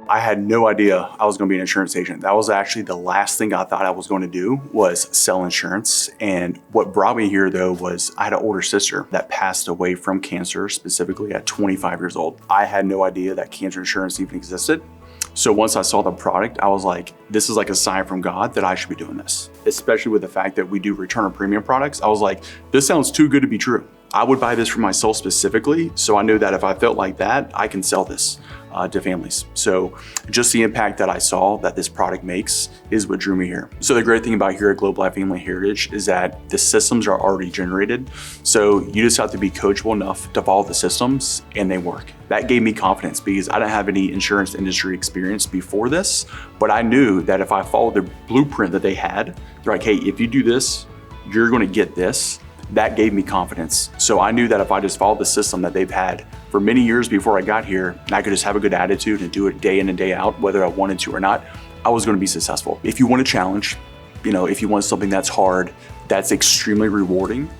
I had no idea I was going to be an insurance agent. That was actually the last thing I thought I was going to do, was sell insurance. And what brought me here though was I had an older sister that passed away from cancer, specifically at 25 years old. I had no idea that cancer insurance even existed. So once I saw the product, I was like, this is like a sign from God that I should be doing this. Especially with the fact that we do return on premium products. I was like, this sounds too good to be true. I would buy this for myself specifically. So I knew that if I felt like that, I can sell this to families. So just the impact that I saw that this product makes is what drew me here. So the great thing about here at Globe Life Family Heritage is that the systems are already generated. So you just have to be coachable enough to follow the systems and they work. That gave me confidence because I didn't have any insurance industry experience before this, but I knew that if I followed the blueprint that they had, they're like, hey, if you do this, you're gonna get this. That gave me confidence. So I knew that if I just followed the system that they've had for many years before I got here, and I could just have a good attitude and do it day in and day out, whether I wanted to or not, I was gonna be successful. If you want a challenge, if you want something that's hard, that's extremely rewarding,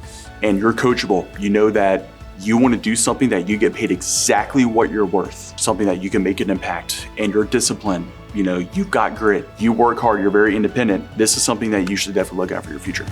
and you're coachable, you know that you wanna do something that you get paid exactly what you're worth, something that you can make an impact, and you're disciplined, you've got grit, you work hard, you're very independent, this is something that you should definitely look at for your future.